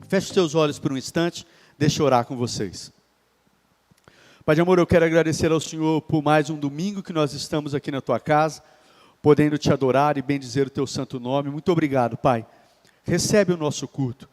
Feche seus olhos por um instante, deixa eu orar com vocês. Pai de amor, eu quero agradecer ao Senhor por mais um domingo que nós estamos aqui na tua casa, podendo te adorar e bendizer o teu santo nome. Muito obrigado, Pai. Recebe o nosso culto,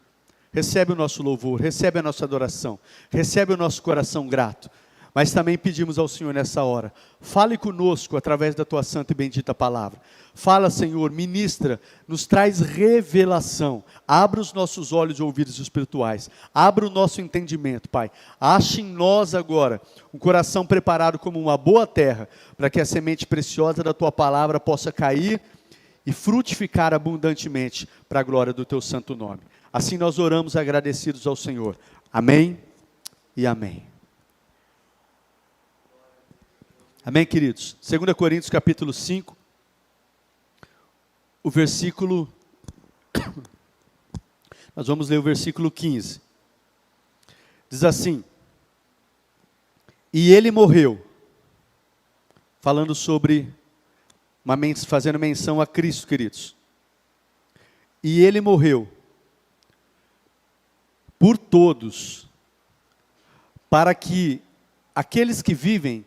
recebe o nosso louvor, recebe a nossa adoração, recebe o nosso coração grato. Mas também pedimos ao Senhor nessa hora, fale conosco através da tua santa e bendita palavra. Fala, Senhor, ministra, nos traz revelação. Abra os nossos olhos e ouvidos espirituais. Abra o nosso entendimento, Pai. Ache em nós agora um coração preparado como uma boa terra, para que a semente preciosa da tua palavra possa cair e frutificar abundantemente para a glória do teu santo nome. Assim nós oramos agradecidos ao Senhor. Amém e amém. Amém, queridos? 2 Coríntios capítulo 5, o versículo, nós vamos ler o versículo 15. Diz assim: e ele morreu, falando sobre, fazendo menção a Cristo, queridos. E ele morreu por todos, para que aqueles que vivem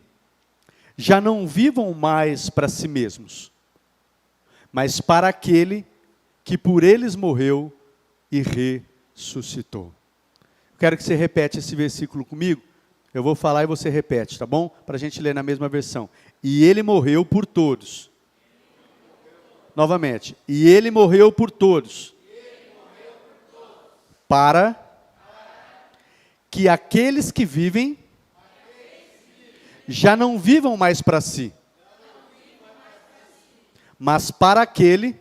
já não vivam mais para si mesmos, mas para aquele que por eles morreu e ressuscitou. Quero que você repete esse versículo comigo. Eu vou falar e você repete, tá bom? Para a gente ler na mesma versão. E ele morreu por todos. Novamente. E ele morreu por todos. Para que aqueles que vivem já não vivam mais para si, mas para aquele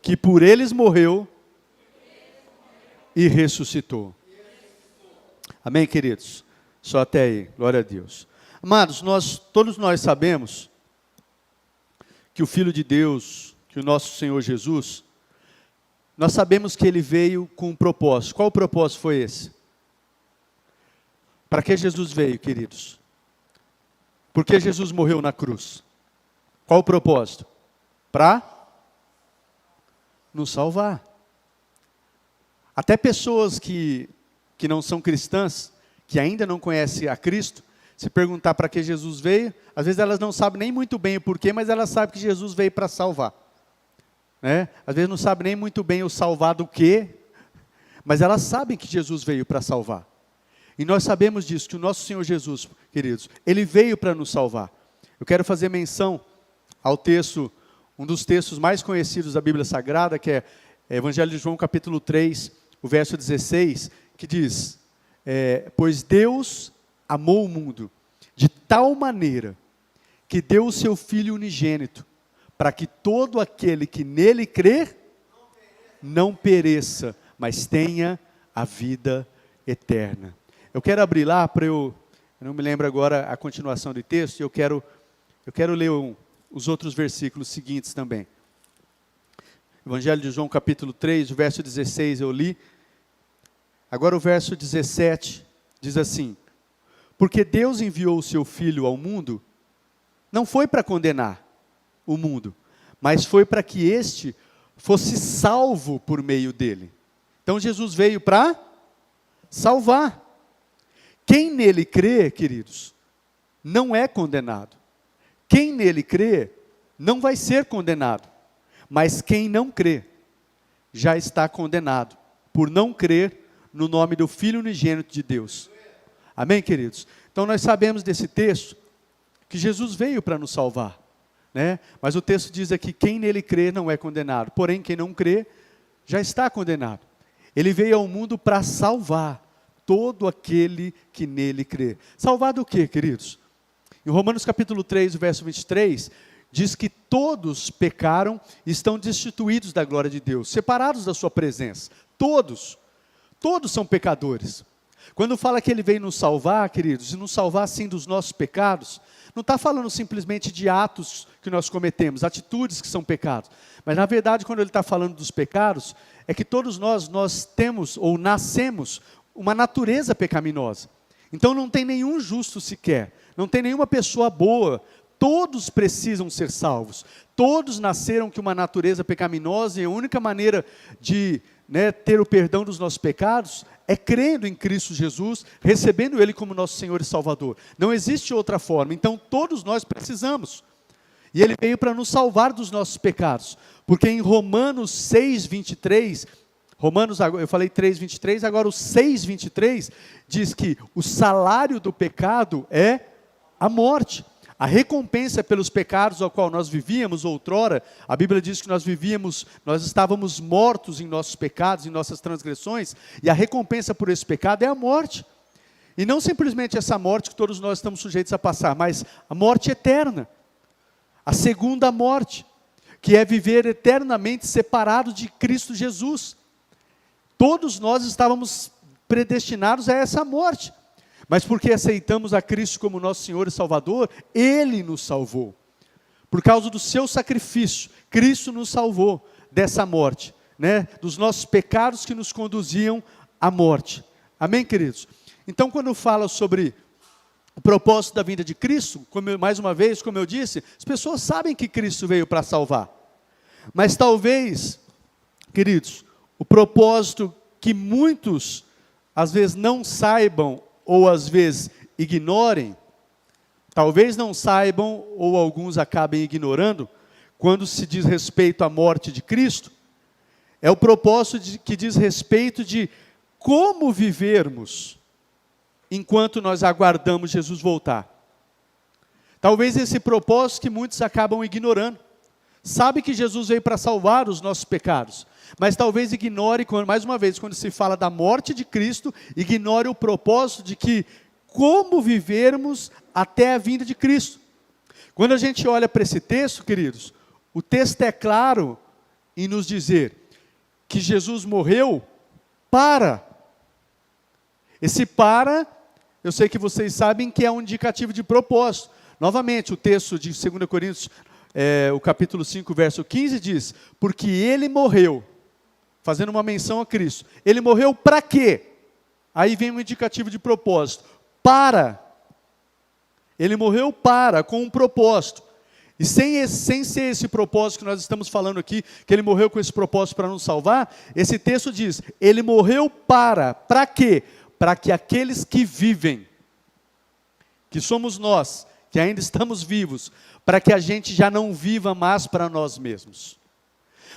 que por eles morreu e ressuscitou. Amém, queridos? Só até aí, glória a Deus. Amados, todos nós sabemos que o Filho de Deus, que o nosso Senhor Jesus, nós sabemos que Ele veio com um propósito. Qual o propósito foi esse? Para que Jesus veio, queridos? Por que Jesus morreu na cruz? Qual o propósito? Para nos salvar. Até pessoas que não são cristãs, que ainda não conhecem a Cristo, se perguntar para que Jesus veio, às vezes elas não sabem nem muito bem o porquê, mas elas sabem que Jesus veio para salvar. Né? Às vezes não sabem nem muito bem o salvar do quê, mas elas sabem que Jesus veio para salvar. E nós sabemos disso, que o nosso Senhor Jesus, queridos, Ele veio para nos salvar. Eu quero fazer menção ao texto, um dos textos mais conhecidos da Bíblia Sagrada, que é Evangelho de João capítulo 3, o verso 16, que diz, pois Deus amou o mundo de tal maneira, que deu o seu Filho unigênito, para que todo aquele que nele crer, não pereça, mas tenha a vida eterna. Eu quero abrir lá eu não me lembro agora a continuação do texto, e eu quero ler os outros versículos seguintes também. Evangelho de João capítulo 3, o verso 16 eu li. Agora o verso 17 diz assim: porque Deus enviou o seu Filho ao mundo, não foi para condenar o mundo, mas foi para que este fosse salvo por meio dele. Então Jesus veio para salvar. Quem nele crê, queridos, não é condenado. Quem nele crê, não vai ser condenado. Mas quem não crê, já está condenado, por não crer no nome do Filho unigênito de Deus. Amém, queridos? Então nós sabemos desse texto, que Jesus veio para nos salvar. Né? Mas o texto diz aqui, quem nele crê não é condenado. Porém, quem não crê, já está condenado. Ele veio ao mundo para salvar todo aquele que nele crê. Salvar do quê, queridos? Em Romanos capítulo 3, o verso 23, diz que todos pecaram e estão destituídos da glória de Deus, separados da sua presença. Todos são pecadores. Quando fala que Ele veio nos salvar, queridos, e nos salvar sim dos nossos pecados, não está falando simplesmente de atos que nós cometemos, atitudes que são pecados. Mas na verdade, quando Ele está falando dos pecados, é que todos nós temos ou nascemos uma natureza pecaminosa. Então não tem nenhum justo sequer, não tem nenhuma pessoa boa. Todos precisam ser salvos. Todos nasceram com uma natureza pecaminosa e a única maneira de né, ter o perdão dos nossos pecados é crendo em Cristo Jesus, recebendo Ele como nosso Senhor e Salvador. Não existe outra forma. Então todos nós precisamos. E Ele veio para nos salvar dos nossos pecados. Porque em Romanos 6:23, eu falei 3:23, agora o 6:23 diz que o salário do pecado é a morte. A recompensa pelos pecados ao qual nós vivíamos outrora, a Bíblia diz que nós estávamos mortos em nossos pecados, em nossas transgressões, e a recompensa por esse pecado é a morte. E não simplesmente essa morte que todos nós estamos sujeitos a passar, mas a morte eterna. A segunda morte, que é viver eternamente separado de Cristo Jesus. Todos nós estávamos predestinados a essa morte. Mas porque aceitamos a Cristo como nosso Senhor e Salvador, Ele nos salvou. Por causa do seu sacrifício, Cristo nos salvou dessa morte, né? Dos nossos pecados que nos conduziam à morte. Amém, queridos? Então, quando fala sobre o propósito da vinda de Cristo, mais uma vez, como eu disse, as pessoas sabem que Cristo veio para salvar. Mas talvez, queridos, o propósito que muitos, às vezes, não saibam, ou às vezes ignorem, talvez não saibam, ou alguns acabem ignorando, quando se diz respeito à morte de Cristo, é o propósito que diz respeito de como vivermos enquanto nós aguardamos Jesus voltar. Talvez esse propósito que muitos acabam ignorando. Sabe que Jesus veio para salvar os nossos pecados, mas talvez ignore, mais uma vez, quando se fala da morte de Cristo, ignore o propósito de que como vivermos até a vinda de Cristo. Quando a gente olha para esse texto, queridos, o texto é claro em nos dizer que Jesus morreu para. Esse para, eu sei que vocês sabem que é um indicativo de propósito. Novamente, o texto de 2 Coríntios, o capítulo 5, verso 15 diz, porque Ele morreu, fazendo uma menção a Cristo. Ele morreu para quê? Aí vem um indicativo de propósito. Para. Ele morreu para, com um propósito. E sem ser esse propósito que nós estamos falando aqui, que Ele morreu com esse propósito para nos salvar, esse texto diz, Ele morreu para quê? Para que aqueles que vivem, que somos nós, que ainda estamos vivos, para que a gente já não viva mais para nós mesmos,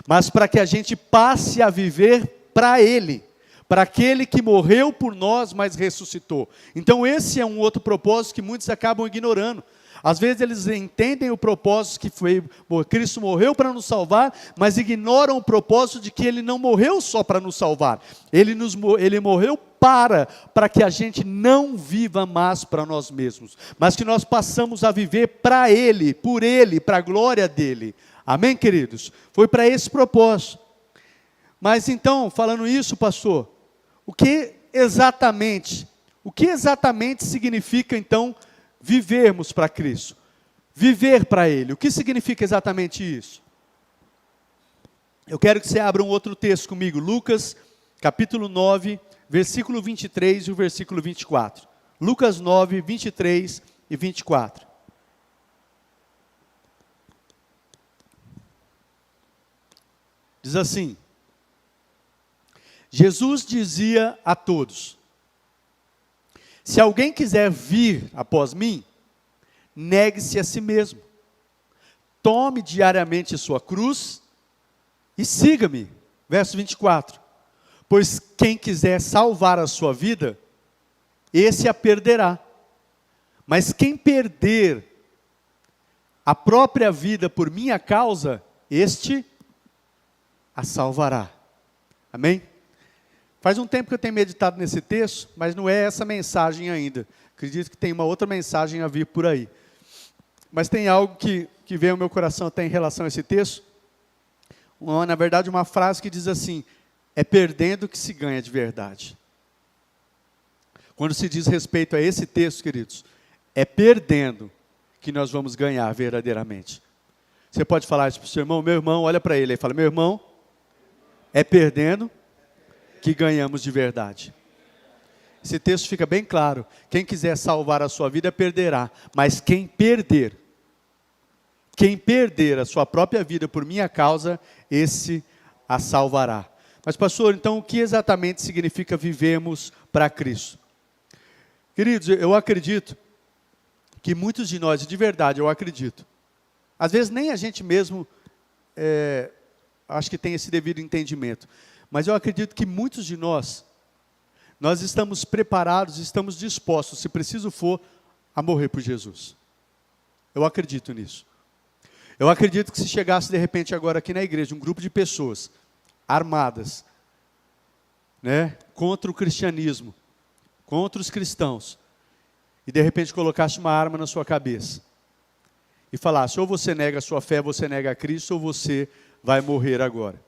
mas para que a gente passe a viver para Ele, para aquele que morreu por nós, mas ressuscitou. Então esse é um outro propósito que muitos acabam ignorando. Às vezes eles entendem o propósito que foi, Cristo morreu para nos salvar, mas ignoram o propósito de que Ele não morreu só para nos salvar. Ele morreu para que a gente não viva mais para nós mesmos, mas que nós passamos a viver para Ele, por Ele, para a glória dEle. Amém, queridos? Foi para esse propósito. Mas então, falando isso, pastor, o que exatamente significa então vivermos para Cristo? Viver para Ele. O que significa exatamente isso? Eu quero que você abra um outro texto comigo, Lucas, capítulo 9, versículo 23 e o versículo 24. Lucas 9, 23 e 24. Diz assim, Jesus dizia a todos, se alguém quiser vir após mim, negue-se a si mesmo, tome diariamente sua cruz e siga-me. Verso 24, pois quem quiser salvar a sua vida, esse a perderá, mas quem perder a própria vida por minha causa, este a salvará. Amém? Faz um tempo que eu tenho meditado nesse texto, mas não é essa mensagem ainda. Acredito que tem uma outra mensagem a vir por aí. Mas tem algo que veio ao meu coração até em relação a esse texto. Na verdade, uma frase que diz assim, é perdendo que se ganha de verdade. Quando se diz respeito a esse texto, queridos, é perdendo que nós vamos ganhar verdadeiramente. Você pode falar isso para o seu irmão, meu irmão, olha para ele e fala, meu irmão, é perdendo que ganhamos de verdade. Esse texto fica bem claro, quem quiser salvar a sua vida perderá, mas quem perder a sua própria vida por minha causa, esse a salvará. Mas, pastor, então o que exatamente significa vivemos para Cristo? Queridos, eu acredito que muitos de nós, de verdade, eu acredito, às vezes nem a gente mesmo, acho que tem esse devido entendimento, mas eu acredito que muitos de nós estamos preparados, estamos dispostos, se preciso for, a morrer por Jesus. Eu acredito nisso. Eu acredito que se chegasse de repente agora aqui na igreja, um grupo de pessoas armadas, né, contra o cristianismo, contra os cristãos, e de repente colocasse uma arma na sua cabeça, e falasse, ou você nega a sua fé, você nega a Cristo, ou você vai morrer agora.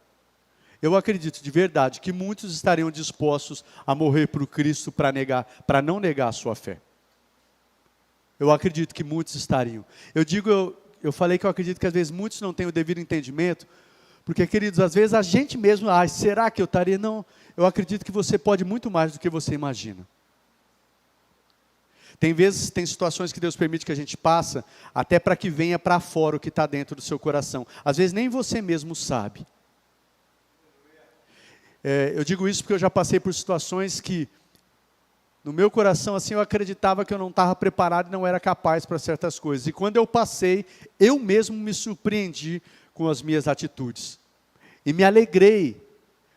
Eu acredito de verdade que muitos estariam dispostos a morrer por Cristo para não negar a sua fé. Eu acredito que muitos estariam. Eu falei que eu acredito que às vezes muitos não têm o devido entendimento, porque, queridos, às vezes a gente mesmo, será que eu estaria? Não, eu acredito que você pode muito mais do que você imagina. Tem situações que Deus permite que a gente passe, até para que venha para fora o que está dentro do seu coração. Às vezes nem você mesmo sabe. Eu digo isso porque eu já passei por situações que, no meu coração, assim, eu acreditava que eu não estava preparado e não era capaz para certas coisas. E quando eu passei, eu mesmo me surpreendi com as minhas atitudes. E me alegrei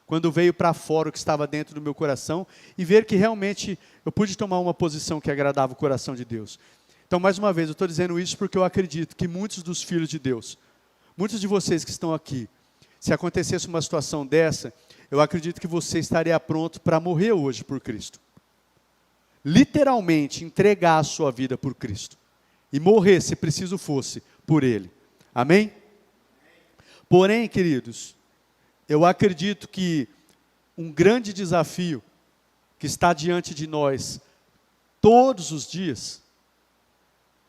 quando veio para fora o que estava dentro do meu coração e ver que realmente eu pude tomar uma posição que agradava o coração de Deus. Então, mais uma vez, eu estou dizendo isso porque eu acredito que muitos dos filhos de Deus, muitos de vocês que estão aqui, se acontecesse uma situação dessa, eu acredito que você estaria pronto para morrer hoje por Cristo. Literalmente entregar a sua vida por Cristo. E morrer, se preciso fosse, por Ele. Amém? Porém, queridos, eu acredito que um grande desafio que está diante de nós todos os dias,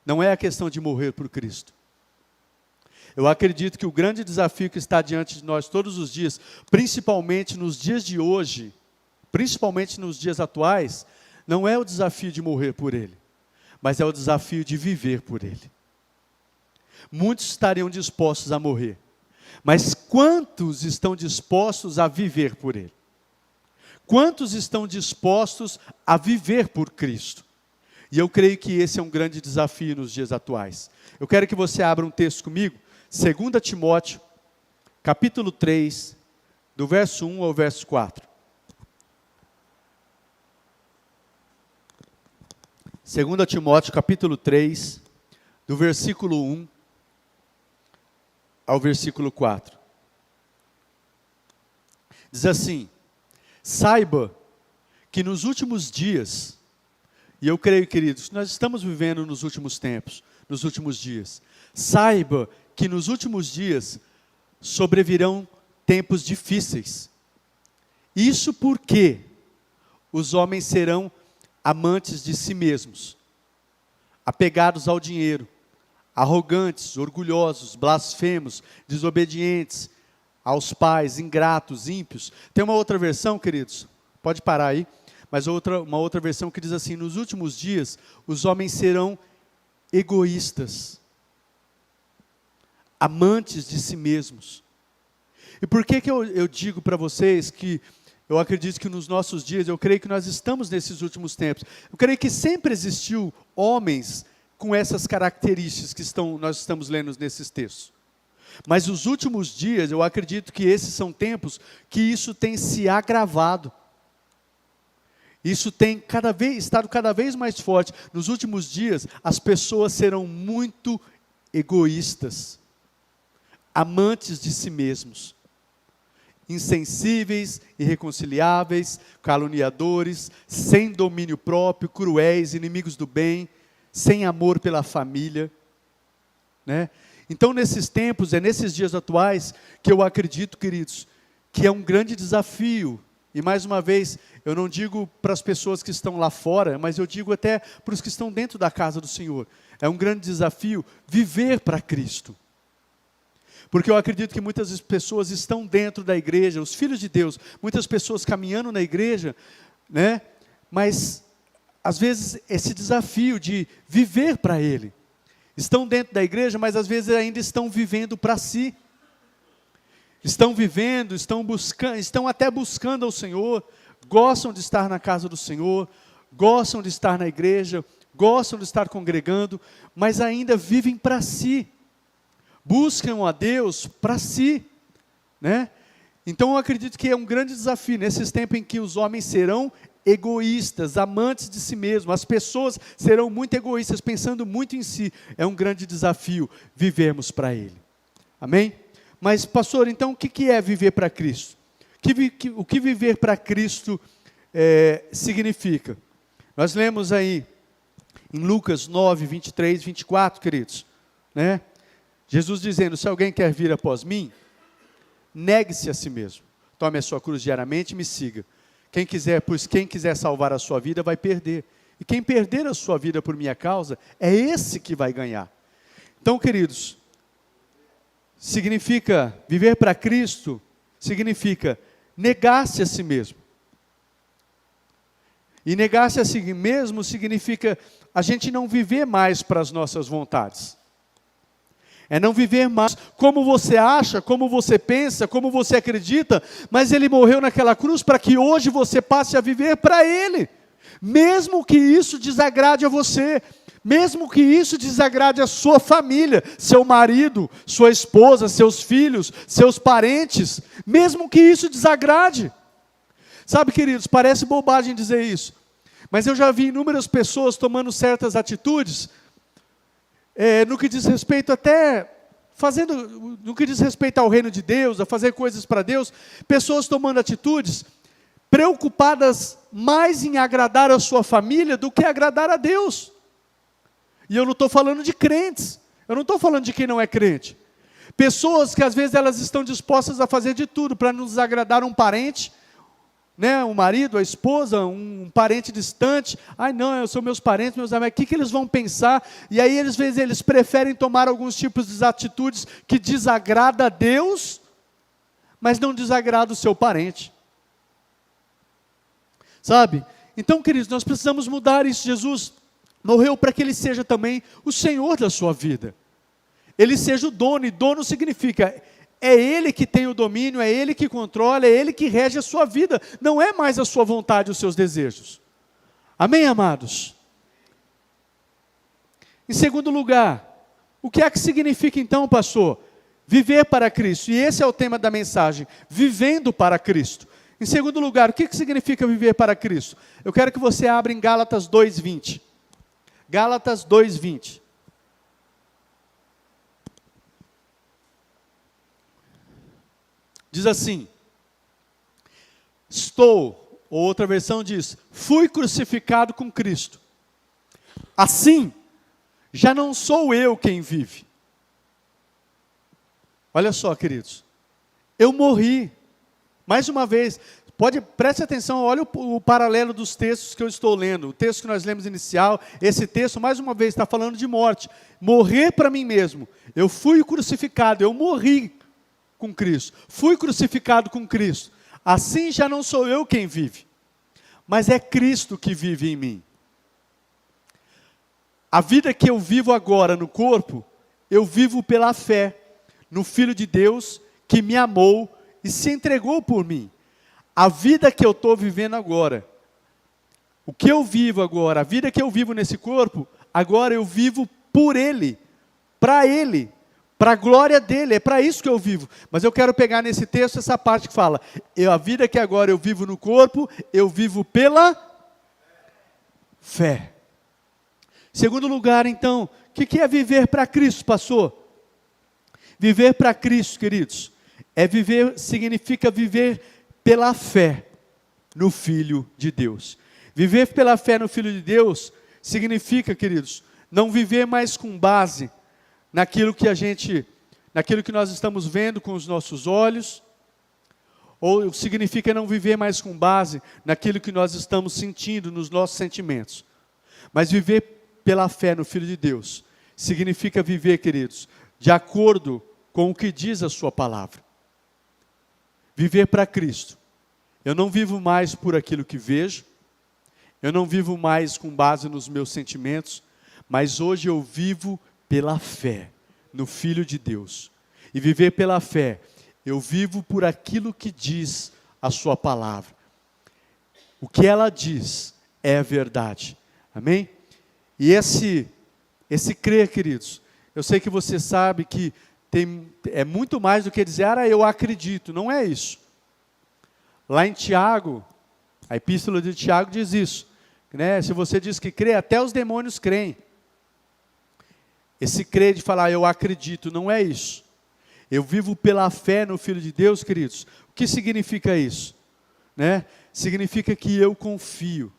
não é a questão de morrer por Cristo. Eu acredito que o grande desafio que está diante de nós todos os dias, principalmente nos dias de hoje, principalmente nos dias atuais, não é o desafio de morrer por Ele, mas é o desafio de viver por Ele. Muitos estariam dispostos a morrer, mas quantos estão dispostos a viver por Ele? Quantos estão dispostos a viver por Cristo? E eu creio que esse é um grande desafio nos dias atuais. Eu quero que você abra um texto comigo, 2 Timóteo, capítulo 3, do verso 1 ao verso 4. 2 Timóteo, capítulo 3, do versículo 1 ao versículo 4. Diz assim: saiba que nos últimos dias, e eu creio, queridos, nós estamos vivendo nos últimos tempos, nos últimos dias. Saiba que nos últimos dias sobrevirão tempos difíceis. Isso porque os homens serão amantes de si mesmos, apegados ao dinheiro, arrogantes, orgulhosos, blasfemos, desobedientes aos pais, ingratos, ímpios. Tem uma outra versão, queridos, pode parar aí, mas uma outra versão que diz assim: nos últimos dias os homens serão egoístas, amantes de si mesmos. E por que eu digo para vocês que eu acredito que nos nossos dias, eu creio que nós estamos nesses últimos tempos. Eu creio que sempre existiu homens com essas características que nós estamos lendo nesses textos. Mas os últimos dias, eu acredito que esses são tempos que isso tem se agravado. Isso tem estado cada vez mais forte. Nos últimos dias, as pessoas serão muito egoístas, amantes de si mesmos, insensíveis, irreconciliáveis, caluniadores, sem domínio próprio, cruéis, inimigos do bem, sem amor pela família, né? Então, nesses tempos, nesses dias atuais, que eu acredito, queridos, que é um grande desafio. E mais uma vez, eu não digo para as pessoas que estão lá fora, mas eu digo até para os que estão dentro da casa do Senhor. É um grande desafio viver para Cristo. Porque eu acredito que muitas pessoas estão dentro da igreja, os filhos de Deus, muitas pessoas caminhando na igreja, né? Mas, às vezes, esse desafio de viver para Ele. Estão dentro da igreja, mas às vezes ainda estão vivendo para si. estão vivendo, estão buscando, estão até buscando ao Senhor, gostam de estar na casa do Senhor, gostam de estar na igreja, gostam de estar congregando, mas ainda vivem para si, buscam a Deus para si, né? Então eu acredito que é um grande desafio nesses tempos em que os homens serão egoístas, amantes de si mesmos, as pessoas serão muito egoístas, pensando muito em si. É um grande desafio vivermos para Ele. Amém? Mas pastor, então o que é viver para Cristo? O que viver para Cristo significa? Nós lemos aí em Lucas 9, 23, 24, queridos, né? Jesus dizendo, se alguém quer vir após mim, negue-se a si mesmo, tome a sua cruz diariamente e me siga. Pois quem quiser salvar a sua vida vai perder, e quem perder a sua vida por minha causa, é esse que vai ganhar. Então, queridos, viver para Cristo, significa negar-se a si mesmo. E negar-se a si mesmo significa a gente não viver mais para as nossas vontades. É não viver mais como você acha, como você pensa, como você acredita, mas Ele morreu naquela cruz para que hoje você passe a viver para Ele. Mesmo que isso desagrade a você, mesmo que isso desagrade a sua família, seu marido, sua esposa, seus filhos, seus parentes, mesmo que isso desagrade. Sabe, queridos, parece bobagem dizer isso, mas eu já vi inúmeras pessoas tomando certas atitudes, no que diz respeito no que diz respeito ao reino de Deus, a fazer coisas para Deus, pessoas tomando atitudes preocupadas mais em agradar a sua família do que agradar a Deus. E eu não estou falando de crentes, eu não estou falando de quem não é crente. Pessoas que às vezes elas estão dispostas a fazer de tudo para não desagradar um parente, né, um marido, a esposa, um parente distante. Ai não, são meus parentes, meus amigos, o que eles vão pensar? E aí às vezes eles preferem tomar alguns tipos de atitudes que desagradam a Deus, mas não desagradam o seu parente. Sabe? Então, queridos, nós precisamos mudar isso. Jesus morreu para que Ele seja também o Senhor da sua vida. Ele seja o dono, e dono significa, é Ele que tem o domínio, é Ele que controla, é Ele que rege a sua vida, não é mais a sua vontade, os seus desejos. Amém, amados? Em segundo lugar, o que é que significa então, pastor? Viver para Cristo, e esse é o tema da mensagem, vivendo para Cristo. Em segundo lugar, o que significa viver para Cristo? Eu quero que você abra em Gálatas 2:20. Gálatas 2:20. Diz assim, ou outra versão diz, fui crucificado com Cristo. Assim, já não sou eu quem vive. Olha só, queridos, eu morri. Mais uma vez, preste atenção, olha o paralelo dos textos que eu estou lendo. O texto que nós lemos inicial, esse texto, mais uma vez, está falando de morte. Morrer para mim mesmo. Eu fui crucificado, eu morri com Cristo. Fui crucificado com Cristo. Assim já não sou eu quem vive, mas é Cristo que vive em mim. A vida que eu vivo agora no corpo, eu vivo pela fé no Filho de Deus que me amou e se entregou por mim. A vida que eu estou vivendo agora, o que eu vivo agora, a vida que eu vivo nesse corpo, agora eu vivo por Ele, para a glória dEle, é para isso que eu vivo. Mas eu quero pegar nesse texto essa parte que fala, a vida que agora eu vivo no corpo, eu vivo pela fé. Segundo lugar, então, o que é viver para Cristo, pastor? Viver para Cristo, queridos, significa viver pela fé no Filho de Deus. Viver pela fé no Filho de Deus significa, queridos, não viver mais com base naquilo que nós estamos vendo com os nossos olhos, ou significa não viver mais com base naquilo que nós estamos sentindo nos nossos sentimentos. Mas viver pela fé no Filho de Deus significa viver, queridos, de acordo com o que diz a sua palavra. Viver para Cristo. Eu não vivo mais por aquilo que vejo, eu não vivo mais com base nos meus sentimentos, mas hoje eu vivo pela fé no Filho de Deus. E viver pela fé Eu vivo por aquilo que diz a sua palavra. O que ela diz é a verdade. Amém? E esse crer, queridos, eu sei que você sabe que é muito mais do que dizer, eu acredito. Não é isso. Lá em Tiago, a epístola de Tiago diz isso. Né? Se você diz que crê, até os demônios creem. Esse crer de falar, eu acredito, não é isso. Eu vivo pela fé no Filho de Deus, queridos. O que significa isso? Né? Significa que eu confio.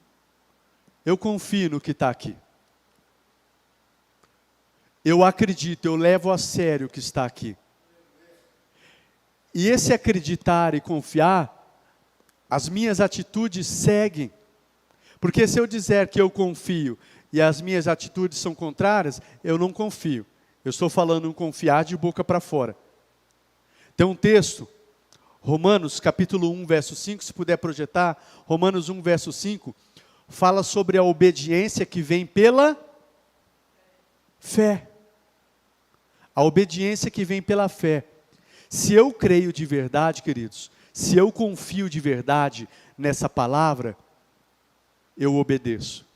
Eu confio no que está aqui. Eu acredito, eu levo a sério o que está aqui. E esse acreditar e confiar, as minhas atitudes seguem. Porque se eu dizer que eu confio e as minhas atitudes são contrárias, eu não confio. Eu estou falando um confiar de boca para fora. Tem um texto, Romanos capítulo 1, verso 5, se puder projetar, Romanos 1, verso 5, fala sobre a obediência que vem pela fé. A obediência que vem pela fé. Se eu creio de verdade, queridos, se eu confio de verdade nessa palavra, eu obedeço.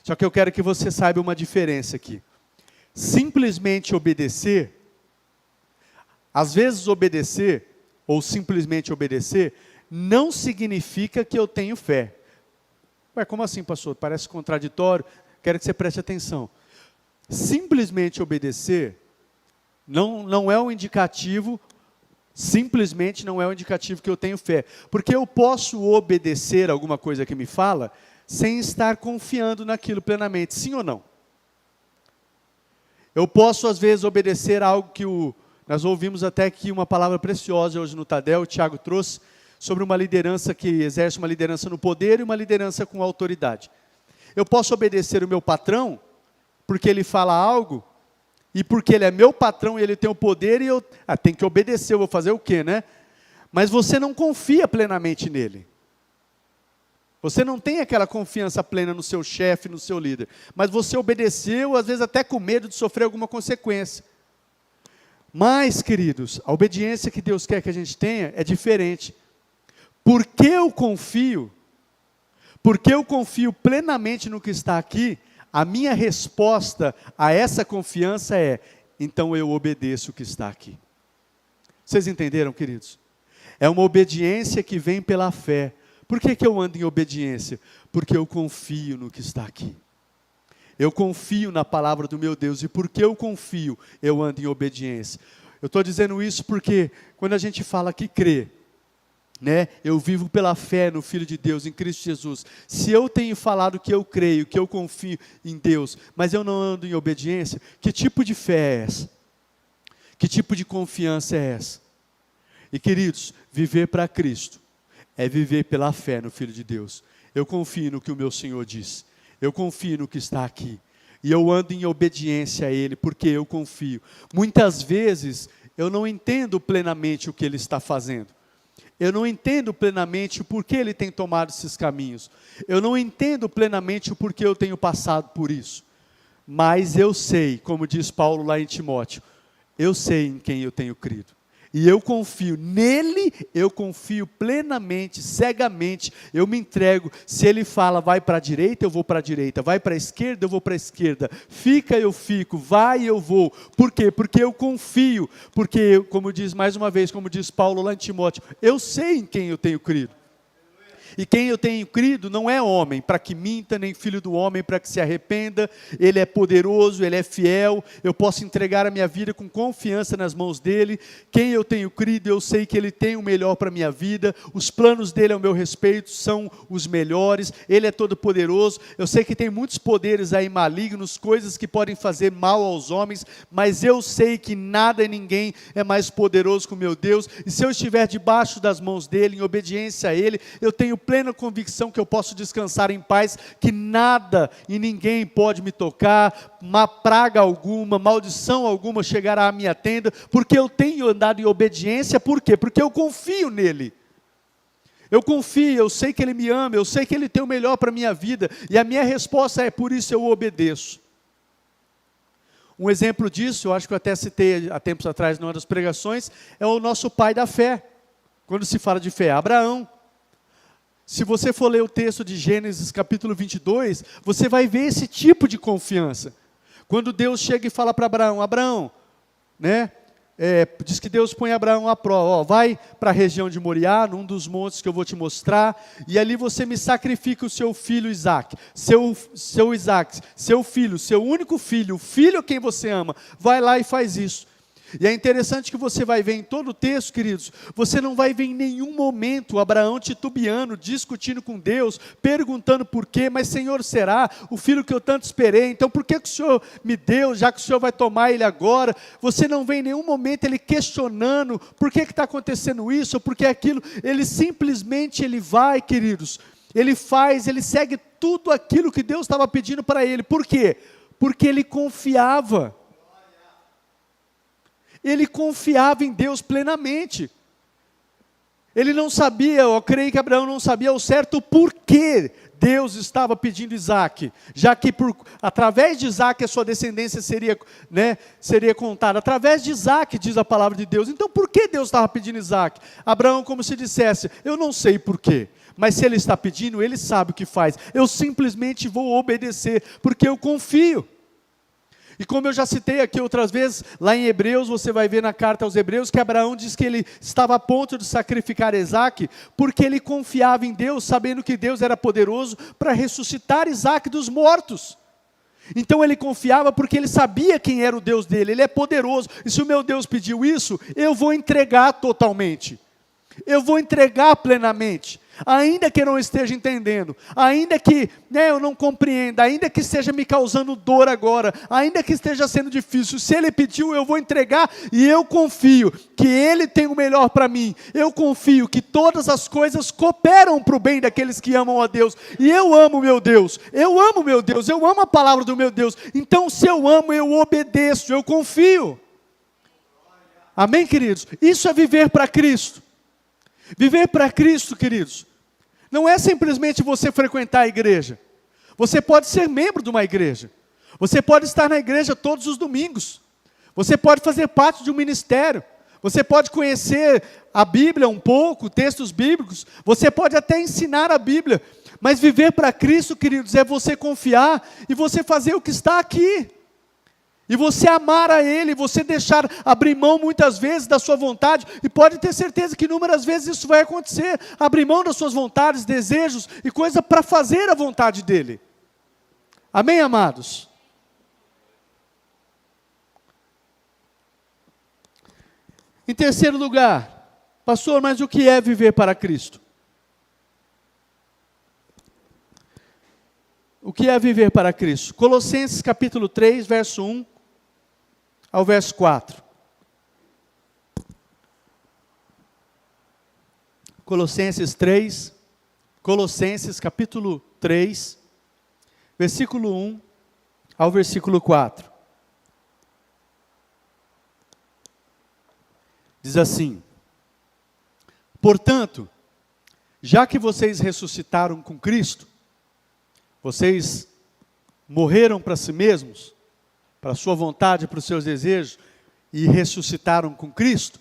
Só que eu quero que você saiba uma diferença aqui. Simplesmente obedecer, às vezes obedecer, ou simplesmente obedecer, não significa que eu tenho fé. Ué, como assim, pastor? Parece contraditório. Quero que você preste atenção. Simplesmente obedecer não é um indicativo, simplesmente não é um indicativo que eu tenho fé. Porque eu posso obedecer alguma coisa que me fala, sem estar confiando naquilo plenamente, sim ou não? Eu posso às vezes obedecer a algo que nós ouvimos até aqui uma palavra preciosa hoje no Tadel, o Tiago trouxe, sobre uma liderança que exerce uma liderança no poder e uma liderança com autoridade. Eu posso obedecer o meu patrão, porque ele fala algo, e porque ele é meu patrão e ele tem o poder, e eu tenho que obedecer, eu vou fazer o quê, né? Mas você não confia plenamente nele. Você não tem aquela confiança plena no seu chefe, no seu líder. Mas você obedeceu, às vezes até com medo de sofrer alguma consequência. Mas, queridos, a obediência que Deus quer que a gente tenha é diferente. Porque eu confio plenamente no que está aqui, a minha resposta a essa confiança é, então eu obedeço o que está aqui. Vocês entenderam, queridos? É uma obediência que vem pela fé. Por que eu ando em obediência? Porque eu confio no que está aqui. Eu confio na palavra do meu Deus, e porque eu confio, eu ando em obediência. Eu estou dizendo isso porque, quando a gente fala que crê, né, eu vivo pela fé no Filho de Deus, em Cristo Jesus. Se eu tenho falado que eu creio, que eu confio em Deus, mas eu não ando em obediência, que tipo de fé é essa? Que tipo de confiança é essa? E queridos, viver para Cristo é viver pela fé no Filho de Deus. Eu confio no que o meu Senhor diz. Eu confio no que está aqui. E eu ando em obediência a Ele, porque eu confio. Muitas vezes, eu não entendo plenamente o que Ele está fazendo. Eu não entendo plenamente o porquê Ele tem tomado esses caminhos. Eu não entendo plenamente o porquê eu tenho passado por isso. Mas eu sei, como diz Paulo lá em Timóteo, eu sei em quem eu tenho crido. E eu confio nele, eu confio plenamente, cegamente, eu me entrego. Se ele fala, vai para a direita, eu vou para a direita, vai para a esquerda, eu vou para a esquerda, fica, eu fico, vai, eu vou. Por quê? Porque eu confio, porque, como diz mais uma vez, como diz Paulo lá em Timóteo, eu sei em quem eu tenho crido. E quem eu tenho crido não é homem, para que minta, nem filho do homem, para que se arrependa. Ele é poderoso, Ele é fiel, eu posso entregar a minha vida com confiança nas mãos dEle. Quem eu tenho crido, eu sei que Ele tem o melhor para a minha vida, os planos dEle ao meu respeito são os melhores, Ele é todo poderoso. Eu sei que tem muitos poderes aí malignos, coisas que podem fazer mal aos homens, mas eu sei que nada e ninguém é mais poderoso que o meu Deus, e se eu estiver debaixo das mãos dEle, em obediência a Ele, eu tenho plena convicção que eu posso descansar em paz, que nada e ninguém pode me tocar, praga alguma, maldição alguma chegará à minha tenda, porque eu tenho andado em obediência. Por quê? Porque eu confio nele. Eu confio, eu sei que Ele me ama, eu sei que Ele tem o melhor para a minha vida, e a minha resposta é, por isso eu obedeço. Um exemplo disso, eu acho que eu até citei há tempos atrás numa das pregações, é o nosso pai da fé. Quando se fala de fé, Abraão. Se você for ler o texto de Gênesis capítulo 22, você vai ver esse tipo de confiança. Quando Deus chega e fala para Abraão, Abraão, né? Diz que Deus põe Abraão à prova, vai para a região de Moriá, num dos montes que eu vou te mostrar, e ali você me sacrifica o seu filho Isaque, seu Isaque, seu filho, seu único filho, o filho a quem você ama, vai lá e faz isso. E é interessante que você vai ver em todo o texto, queridos, você não vai ver em nenhum momento Abraão titubeando, discutindo com Deus, perguntando por quê, mas Senhor, será o filho que eu tanto esperei, então por que o Senhor me deu, já que o Senhor vai tomar ele agora? Você não vê em nenhum momento ele questionando por que está acontecendo isso, ou por que aquilo, ele simplesmente ele vai, queridos, ele faz, ele segue tudo aquilo que Deus estava pedindo para ele. Por quê? Porque ele confiava. Ele confiava em Deus plenamente. Ele não sabia, eu creio que Abraão não sabia ao certo por que Deus estava pedindo Isaque, já que através de Isaque a sua descendência seria contada. Através de Isaque, diz a palavra de Deus. Então por que Deus estava pedindo Isaque? Abraão, como se dissesse, eu não sei por quê, mas se ele está pedindo, ele sabe o que faz. Eu simplesmente vou obedecer, porque eu confio. E como eu já citei aqui outras vezes, lá em Hebreus, você vai ver na carta aos Hebreus, que Abraão diz que ele estava a ponto de sacrificar Isaque, porque ele confiava em Deus, sabendo que Deus era poderoso para ressuscitar Isaque dos mortos. Então ele confiava porque ele sabia quem era o Deus dele, ele é poderoso, e se o meu Deus pediu isso, eu vou entregar totalmente. Eu vou entregar plenamente, ainda que eu não esteja entendendo, ainda que eu não compreenda, ainda que esteja me causando dor agora, ainda que esteja sendo difícil, se Ele pediu, eu vou entregar, e eu confio que Ele tem o melhor para mim, eu confio que todas as coisas cooperam para o bem daqueles que amam a Deus, e eu amo meu Deus, eu amo a palavra do meu Deus, então se eu amo, eu obedeço, eu confio. Amém, queridos? Isso é viver para Cristo. Viver para Cristo, queridos, não é simplesmente você frequentar a igreja. Você pode ser membro de uma igreja. Você pode estar na igreja todos os domingos. Você pode fazer parte de um ministério. Você pode conhecer a Bíblia um pouco, textos bíblicos. Você pode até ensinar a Bíblia. Mas viver para Cristo, queridos, é você confiar e você fazer o que está aqui. E você amar a Ele, você deixar abrir mão muitas vezes da sua vontade, e pode ter certeza que inúmeras vezes isso vai acontecer, abrir mão das suas vontades, desejos e coisas para fazer a vontade dEle. Amém, amados? Em terceiro lugar, pastor, mas o que é viver para Cristo? O que é viver para Cristo? Colossenses capítulo 3, verso 1. Ao verso 4. Colossenses capítulo 3, versículo 1 ao versículo 4. Diz assim: portanto, já que vocês ressuscitaram com Cristo, vocês morreram para si mesmos, para a sua vontade, para os seus desejos, e ressuscitaram com Cristo,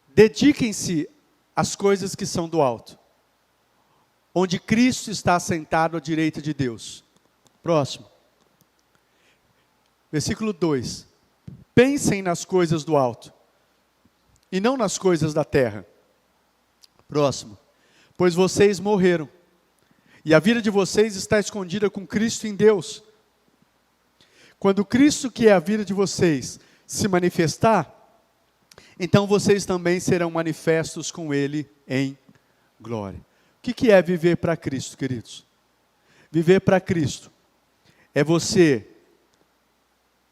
dediquem-se às coisas que são do alto, onde Cristo está assentado à direita de Deus. Próximo. Versículo 2. Pensem nas coisas do alto, e não nas coisas da terra. Próximo. Pois vocês morreram, e a vida de vocês está escondida com Cristo em Deus. Quando Cristo, que é a vida de vocês, se manifestar, então vocês também serão manifestos com Ele em glória. O que é viver para Cristo, queridos? Viver para Cristo é você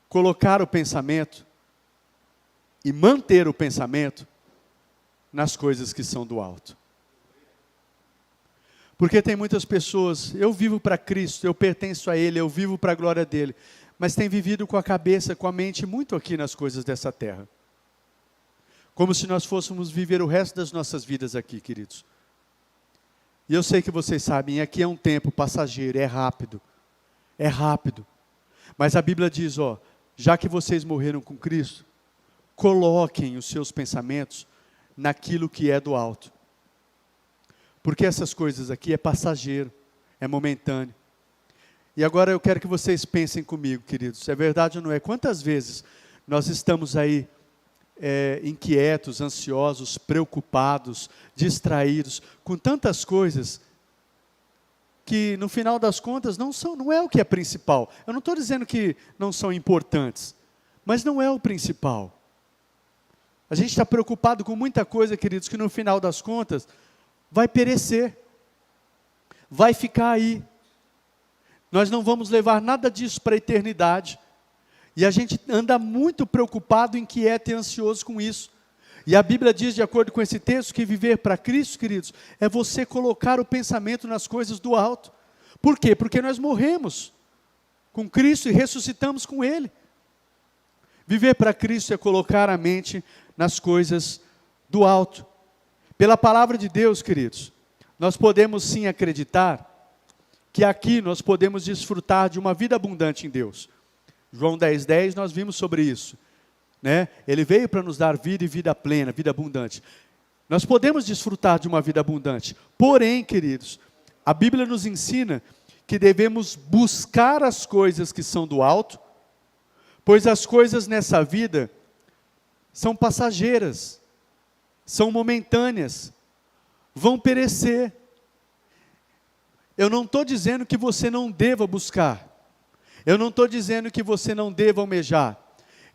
colocar o pensamento e manter o pensamento nas coisas que são do alto. Porque tem muitas pessoas, eu vivo para Cristo, eu pertenço a Ele, eu vivo para a glória dEle, mas tem vivido com a cabeça, com a mente muito aqui nas coisas dessa terra. Como se nós fôssemos viver o resto das nossas vidas aqui, queridos. E eu sei que vocês sabem, aqui é um tempo passageiro, é rápido. Mas a Bíblia diz, já que vocês morreram com Cristo, coloquem os seus pensamentos naquilo que é do alto. Porque essas coisas aqui é passageiro, é momentâneo. E agora eu quero que vocês pensem comigo, queridos, é verdade ou não é? Quantas vezes nós estamos aí inquietos, ansiosos, preocupados, distraídos, com tantas coisas que no final das contas não é o que é principal. Eu não estou dizendo que não são importantes, mas não é o principal. A gente está preocupado com muita coisa, queridos, que no final das contas vai perecer, vai ficar aí. Nós não vamos levar nada disso para a eternidade. E a gente anda muito preocupado, inquieto e ansioso com isso. E a Bíblia diz, de acordo com esse texto, que viver para Cristo, queridos, é você colocar o pensamento nas coisas do alto. Por quê? Porque nós morremos com Cristo e ressuscitamos com Ele. Viver para Cristo é colocar a mente nas coisas do alto. Pela palavra de Deus, queridos, nós podemos sim acreditar que aqui nós podemos desfrutar de uma vida abundante em Deus. João 10:10, nós vimos sobre isso, né? Ele veio para nos dar vida e vida plena, vida abundante. Nós podemos desfrutar de uma vida abundante. Porém, queridos, a Bíblia nos ensina que devemos buscar as coisas que são do alto, pois as coisas nessa vida são passageiras, são momentâneas, vão perecer. Eu não estou dizendo que você não deva buscar. Eu não estou dizendo que você não deva almejar.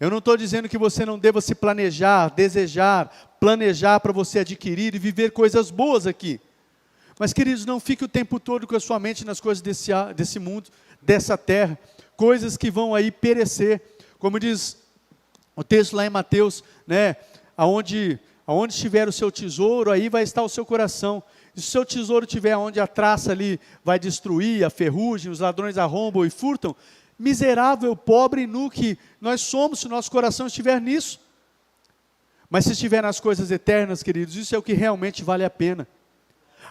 Eu não estou dizendo que você não deva se planejar, desejar, planejar para você adquirir e viver coisas boas aqui. Mas, queridos, não fique o tempo todo com a sua mente nas coisas desse mundo, dessa terra, coisas que vão aí perecer. Como diz o texto lá em Mateus, né? Aonde estiver o seu tesouro, aí vai estar o seu coração. E se o seu tesouro estiver onde a traça ali vai destruir, a ferrugem, os ladrões arrombam e furtam, miserável, pobre e nu que nós somos, se o nosso coração estiver nisso. Mas se estiver nas coisas eternas, queridos, isso é o que realmente vale a pena.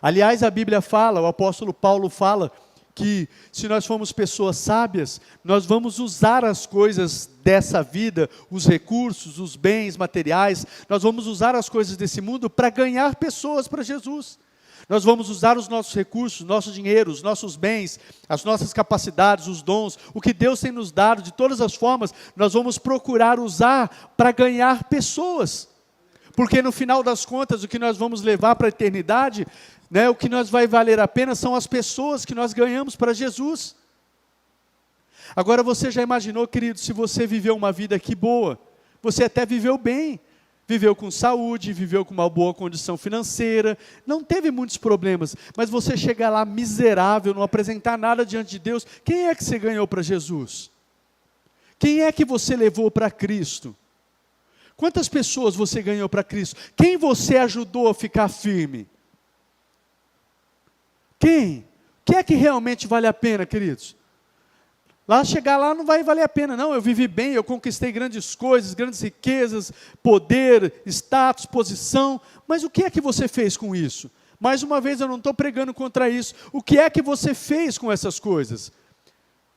Aliás, a Bíblia fala, o apóstolo Paulo fala, que se nós formos pessoas sábias, nós vamos usar as coisas dessa vida, os recursos, os bens materiais, nós vamos usar as coisas desse mundo para ganhar pessoas para Jesus. Nós vamos usar os nossos recursos, nosso dinheiro, os nossos bens, as nossas capacidades, os dons, o que Deus tem nos dado, de todas as formas, nós vamos procurar usar para ganhar pessoas. Porque no final das contas, o que nós vamos levar para a eternidade, né, o que nós vai valer a pena são as pessoas que nós ganhamos para Jesus. Agora você já imaginou, querido, se você viveu uma vida aqui boa, você até viveu bem, viveu com saúde, viveu com uma boa condição financeira, não teve muitos problemas, mas você chegar lá miserável, não apresentar nada diante de Deus, quem é que você ganhou para Jesus? Quem é que você levou para Cristo? Quantas pessoas você ganhou para Cristo? Quem você ajudou a ficar firme? Quem? O que é que realmente vale a pena, queridos? Chegar lá não vai valer a pena, não. Eu vivi bem, eu conquistei grandes coisas, grandes riquezas, poder, status, posição. Mas o que é que você fez com isso? Mais uma vez, eu não estou pregando contra isso. O que é que você fez com essas coisas?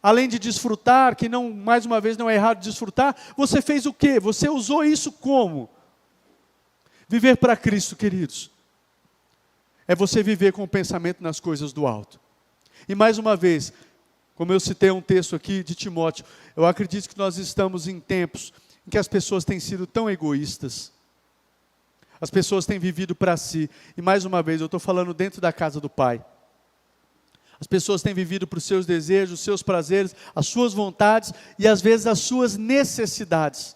Além de desfrutar, que não, mais uma vez não é errado desfrutar, você fez o quê? Você usou isso como? Viver para Cristo, queridos, é você viver com o pensamento nas coisas do alto. E mais uma vez, como eu citei um texto aqui de Timóteo, eu acredito que nós estamos em tempos em que as pessoas têm sido tão egoístas. As pessoas têm vivido para si. E mais uma vez, eu estou falando dentro da casa do Pai. As pessoas têm vivido para os seus desejos, os seus prazeres, as suas vontades e às vezes as suas necessidades.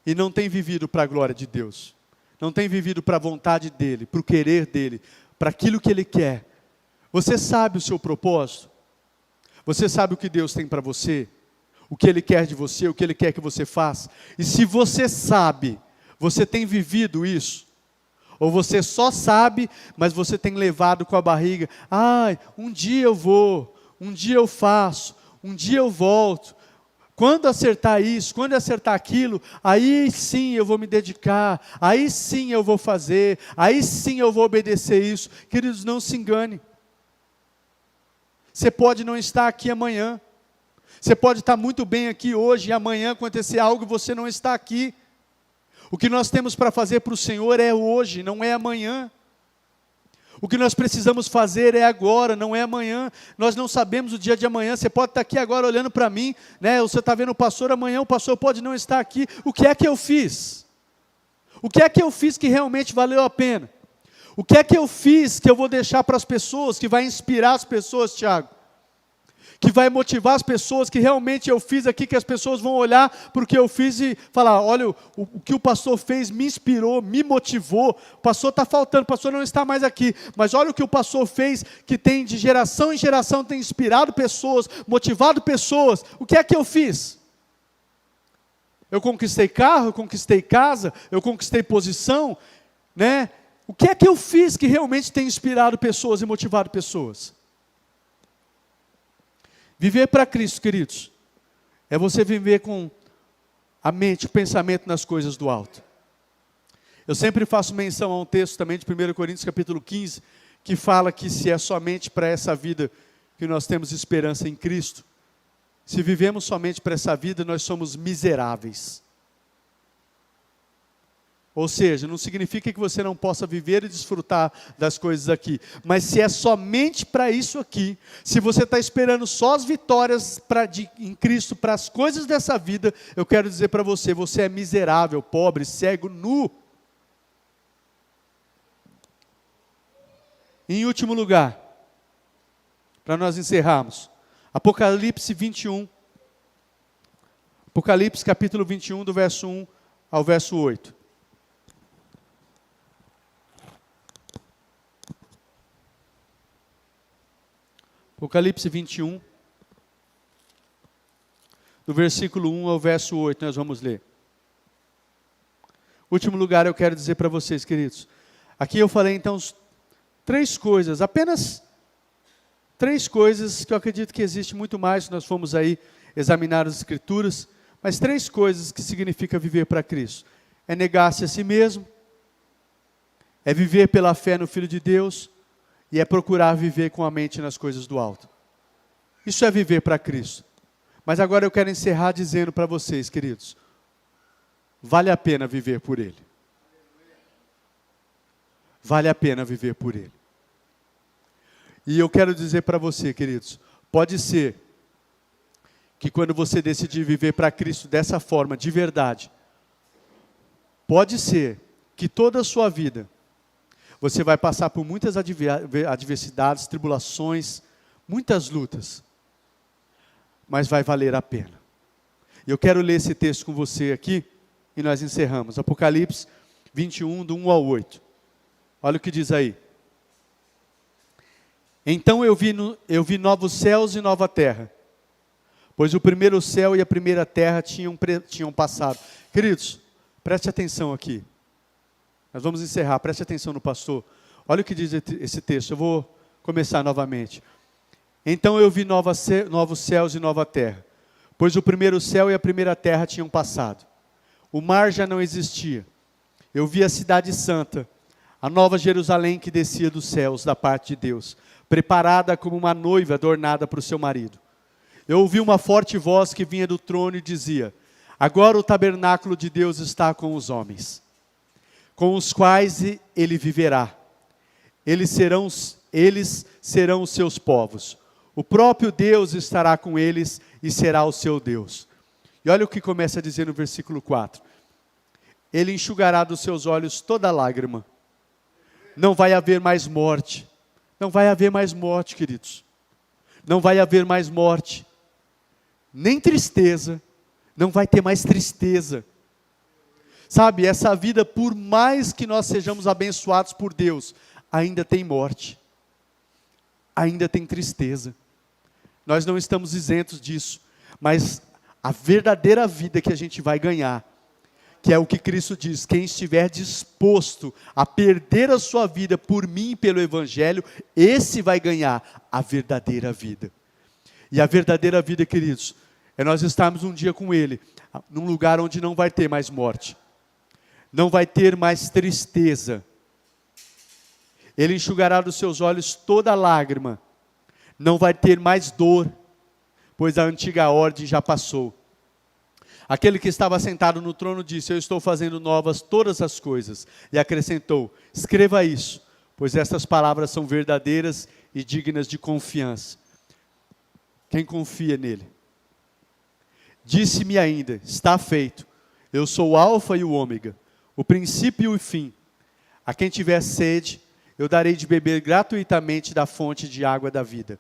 E não têm vivido para a glória de Deus. Não têm vivido para a vontade dEle, para o querer dEle, para aquilo que Ele quer. Você sabe o seu propósito? Você sabe o que Deus tem para você? O que Ele quer de você, o que Ele quer que você faça? E se você sabe, você tem vivido isso? Ou você só sabe, mas você tem levado com a barriga, um dia eu vou, um dia eu faço, um dia eu volto. Quando acertar isso, quando acertar aquilo, aí sim eu vou me dedicar, aí sim eu vou fazer, aí sim eu vou obedecer isso. Queridos, não se engane. Você pode não estar aqui amanhã. Você pode estar muito bem aqui hoje e amanhã acontecer algo e você não está aqui. O que nós temos para fazer para o Senhor é hoje, não é amanhã. O que nós precisamos fazer é agora, não é amanhã. Nós não sabemos o dia de amanhã. Você pode estar aqui agora olhando para mim, né? Você está vendo o pastor, amanhã o pastor pode não estar aqui. O que é que eu fiz? O que é que eu fiz que realmente valeu a pena? O que é que eu fiz que eu vou deixar para as pessoas, que vai inspirar as pessoas, Tiago? Que vai motivar as pessoas, que realmente eu fiz aqui, que as pessoas vão olhar para o que eu fiz e falar, olha, o que o pastor fez me inspirou, me motivou, o pastor está faltando, o pastor não está mais aqui, mas olha o que o pastor fez, que tem de geração em geração, tem inspirado pessoas, motivado pessoas. O que é que eu fiz? Eu conquistei carro, eu conquistei casa, eu conquistei posição, né? O que é que eu fiz que realmente tem inspirado pessoas e motivado pessoas? Viver para Cristo, queridos, é você viver com a mente, o pensamento nas coisas do alto. Eu sempre faço menção a um texto também de 1 Coríntios capítulo 15, que fala que se é somente para essa vida que nós temos esperança em Cristo, se vivemos somente para essa vida, nós somos miseráveis. Ou seja, não significa que você não possa viver e desfrutar das coisas aqui. Mas se é somente para isso aqui, se você está esperando só as vitórias em Cristo para as coisas dessa vida, eu quero dizer para você, você é miserável, pobre, cego, nu. E em último lugar, para nós encerrarmos, Apocalipse 21. Apocalipse capítulo 21, do verso 1 ao verso 8. Apocalipse 21, do versículo 1 ao verso 8, nós vamos ler. Último lugar, eu quero dizer para vocês, queridos. Aqui eu falei então três coisas, apenas três coisas, que eu acredito que existe muito mais, se nós formos aí examinar as Escrituras, mas três coisas que significa viver para Cristo. É negar-se a si mesmo, é viver pela fé no Filho de Deus, e é procurar viver com a mente nas coisas do alto. Isso é viver para Cristo. Mas agora eu quero encerrar dizendo para vocês, queridos, vale a pena viver por Ele. Vale a pena viver por Ele. E eu quero dizer para você, queridos, pode ser que quando você decidir viver para Cristo dessa forma, de verdade, pode ser que toda a sua vida, você vai passar por muitas adversidades, tribulações, muitas lutas, mas vai valer a pena. E eu quero ler esse texto com você aqui, e nós encerramos. Apocalipse 21, do 1 ao 8. Olha o que diz aí. Então eu vi novos céus e nova terra, pois o primeiro céu e a primeira terra tinham passado. Queridos, preste atenção aqui. Nós vamos encerrar, preste atenção no pastor. Olha o que diz esse texto, eu vou começar novamente. Então eu vi novos céus e nova terra, pois o primeiro céu e a primeira terra tinham passado. O mar já não existia. Eu vi a cidade santa, a nova Jerusalém que descia dos céus da parte de Deus, preparada como uma noiva adornada para o seu marido. Eu ouvi uma forte voz que vinha do trono e dizia: agora o tabernáculo de Deus está com os homens, com os quais ele viverá. Eles serão os seus povos. O próprio Deus estará com eles e será o seu Deus. E olha o que começa a dizer no versículo 4. Ele enxugará dos seus olhos toda lágrima. Não vai haver mais morte. Não vai haver mais morte, queridos. Não vai haver mais morte. Nem tristeza. Não vai ter mais tristeza. Sabe, essa vida, por mais que nós sejamos abençoados por Deus, ainda tem morte. Ainda tem tristeza. Nós não estamos isentos disso. Mas a verdadeira vida que a gente vai ganhar, que é o que Cristo diz, quem estiver disposto a perder a sua vida por mim e pelo Evangelho, esse vai ganhar a verdadeira vida. E a verdadeira vida, queridos, é nós estarmos um dia com Ele, num lugar onde não vai ter mais morte, não vai ter mais tristeza. Ele enxugará dos seus olhos toda lágrima, não vai ter mais dor, pois a antiga ordem já passou. Aquele que estava sentado no trono disse: eu estou fazendo novas todas as coisas. E acrescentou: escreva isso, pois estas palavras são verdadeiras e dignas de confiança. Quem confia nele? Disse-me ainda: está feito. Eu sou o alfa e o ômega, o princípio e o fim. A quem tiver sede, eu darei de beber gratuitamente da fonte de água da vida.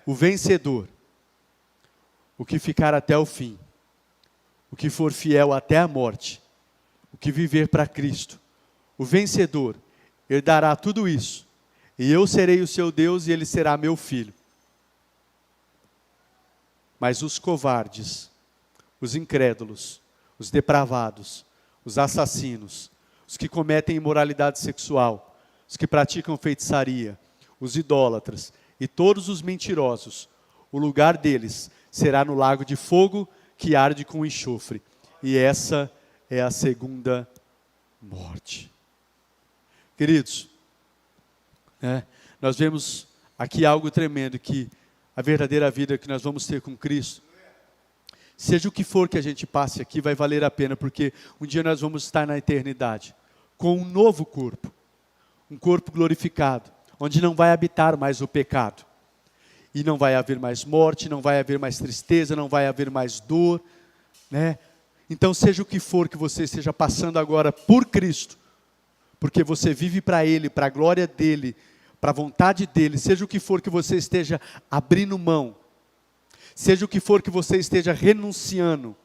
O vencedor, o que ficar até o fim, o que for fiel até a morte, o que viver para Cristo, o vencedor herdará tudo isso, e eu serei o seu Deus e ele será meu filho. Mas os covardes, os incrédulos, os depravados, os assassinos, os que cometem imoralidade sexual, os que praticam feitiçaria, os idólatras e todos os mentirosos, o lugar deles será no lago de fogo que arde com enxofre. E essa é a segunda morte. Queridos, nós vemos aqui algo tremendo, que a verdadeira vida que nós vamos ter com Cristo, seja o que for que a gente passe aqui, vai valer a pena, porque um dia nós vamos estar na eternidade, com um novo corpo, um corpo glorificado, onde não vai habitar mais o pecado, e não vai haver mais morte, não vai haver mais tristeza, não vai haver mais dor, Então seja o que for que você esteja passando agora por Cristo, porque você vive para Ele, para a glória dEle, para a vontade dEle, seja o que for que você esteja abrindo mão, seja o que for que você esteja renunciando,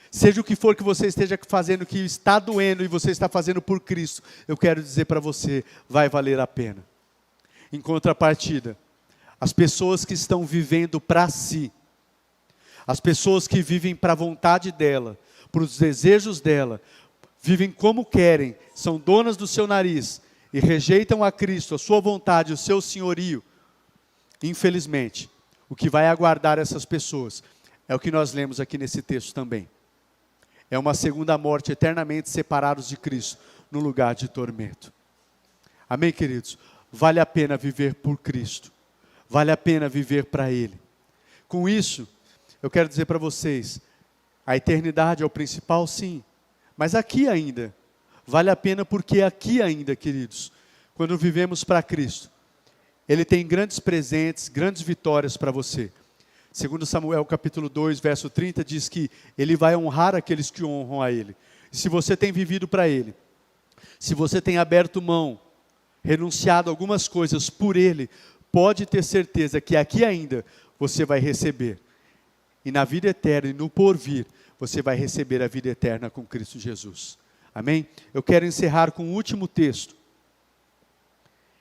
seja o que for que você esteja fazendo que está doendo e você está fazendo por Cristo, eu quero dizer para você, vai valer a pena. Em contrapartida, as pessoas que estão vivendo para si, as pessoas que vivem para a vontade dela, para os desejos dela, vivem como querem, são donas do seu nariz e rejeitam a Cristo, a sua vontade, o seu senhorio, infelizmente, o que vai aguardar essas pessoas é o que nós lemos aqui nesse texto também. É uma segunda morte, eternamente separados de Cristo, no lugar de tormento. Amém, queridos? Vale a pena viver por Cristo. Vale a pena viver para Ele. Com isso, eu quero dizer para vocês, a eternidade é o principal, sim. Mas aqui ainda, vale a pena porque aqui ainda, queridos, quando vivemos para Cristo, Ele tem grandes presentes, grandes vitórias para você. Segundo Samuel capítulo 2, verso 30, diz que Ele vai honrar aqueles que honram a Ele. E se você tem vivido para Ele, se você tem aberto mão, renunciado a algumas coisas por Ele, pode ter certeza que aqui ainda você vai receber. E na vida eterna e no porvir, você vai receber a vida eterna com Cristo Jesus. Amém? Eu quero encerrar com o último texto.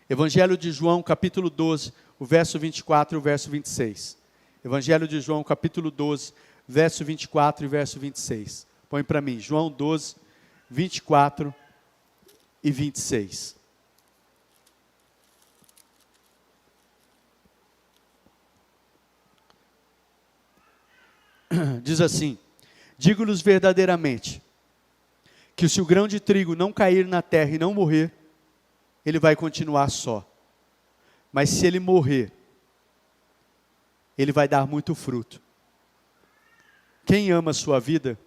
Evangelho de João, capítulo 12, o verso 24 e o verso 26. Evangelho de João, capítulo 12, verso 24 e verso 26. Põe para mim, João 12, 24 e 26. Diz assim: digo-lhes verdadeiramente, que se o grão de trigo não cair na terra e não morrer, ele vai continuar só. Mas se ele morrer, ele vai dar muito fruto. Quem ama a sua vida,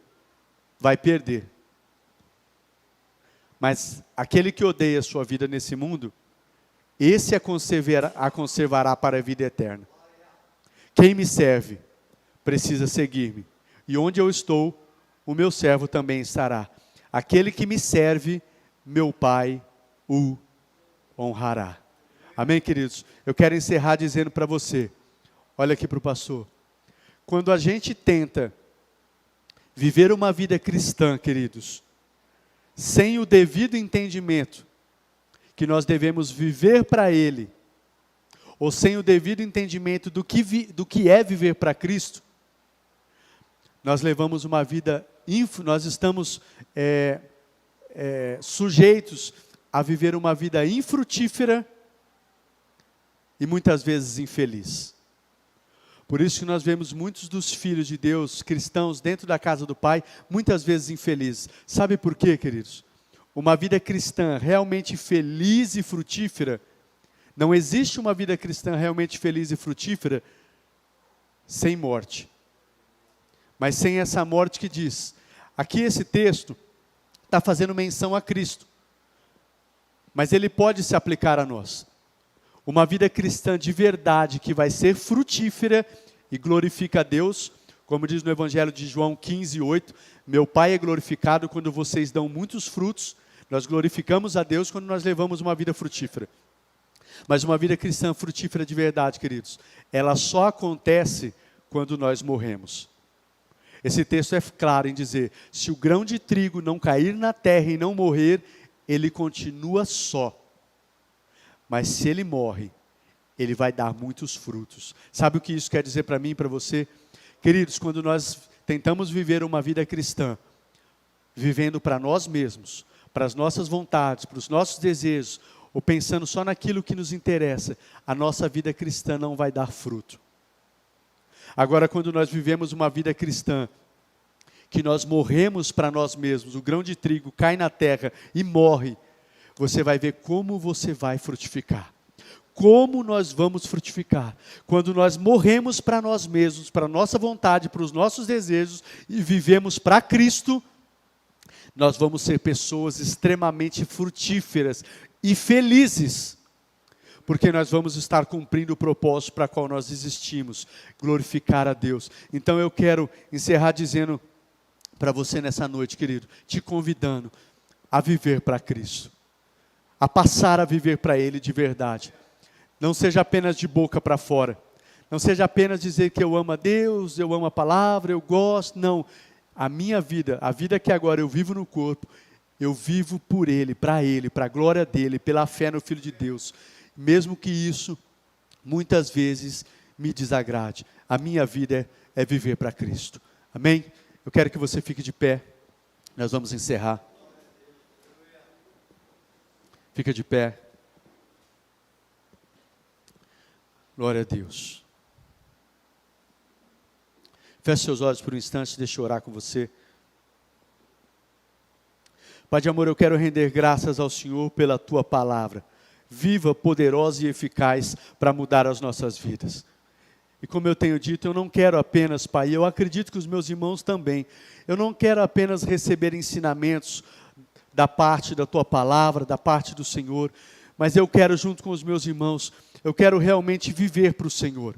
vai perder. Mas aquele que odeia a sua vida nesse mundo, esse a conservará para a vida eterna. Quem me serve, precisa seguir-me. E onde eu estou, o meu servo também estará. Aquele que me serve, meu Pai o honrará. Amém, queridos? Eu quero encerrar dizendo para você, olha aqui para o pastor. Quando a gente tenta viver uma vida cristã, queridos, sem o devido entendimento que nós devemos viver para Ele, ou sem o devido entendimento do que é viver para Cristo, nós levamos uma vida, nós estamos sujeitos a viver uma vida infrutífera e muitas vezes infeliz. Por isso que nós vemos muitos dos filhos de Deus, cristãos, dentro da casa do Pai, muitas vezes infelizes. Sabe por quê, queridos? Uma vida cristã realmente feliz e frutífera, não existe uma vida cristã realmente feliz e frutífera sem morte. Mas sem essa morte que diz. Aqui esse texto está fazendo menção a Cristo. Mas ele pode se aplicar a nós. Uma vida cristã de verdade que vai ser frutífera e glorifica a Deus, como diz no Evangelho de João 15:8, meu Pai é glorificado quando vocês dão muitos frutos, nós glorificamos a Deus quando nós levamos uma vida frutífera. Mas uma vida cristã frutífera de verdade, queridos, ela só acontece quando nós morremos. Esse texto é claro em dizer, se o grão de trigo não cair na terra e não morrer, ele continua só. Mas se ele morre, ele vai dar muitos frutos. Sabe o que isso quer dizer para mim e para você? Queridos, quando nós tentamos viver uma vida cristã, vivendo para nós mesmos, para as nossas vontades, para os nossos desejos, ou pensando só naquilo que nos interessa, a nossa vida cristã não vai dar fruto. Agora, quando nós vivemos uma vida cristã, que nós morremos para nós mesmos, o grão de trigo cai na terra e morre, você vai ver como você vai frutificar. Como nós vamos frutificar? Quando nós morremos para nós mesmos, para a nossa vontade, para os nossos desejos, e vivemos para Cristo, nós vamos ser pessoas extremamente frutíferas e felizes, porque nós vamos estar cumprindo o propósito para o qual nós existimos, glorificar a Deus. Então eu quero encerrar dizendo para você nessa noite, querido, te convidando a viver para Cristo, a passar a viver para Ele de verdade. Não seja apenas de boca para fora, não seja apenas dizer que eu amo a Deus, eu amo a palavra, eu gosto, não. A minha vida, a vida que agora eu vivo no corpo, eu vivo por Ele, para a glória dEle, pela fé no Filho de Deus. Mesmo que isso, muitas vezes, me desagrade. A minha vida é viver para Cristo. Amém? Eu quero que você fique de pé. Nós vamos encerrar. Fica de pé. Glória a Deus. Feche seus olhos por um instante, deixa eu orar com você. Pai de amor, eu quero render graças ao Senhor pela Tua palavra, viva, poderosa e eficaz para mudar as nossas vidas. E como eu tenho dito, eu não quero apenas, Pai, eu acredito que os meus irmãos também, eu não quero apenas receber ensinamentos da parte da Tua palavra, da parte do Senhor, mas eu quero junto com os meus irmãos, eu quero realmente viver para o Senhor.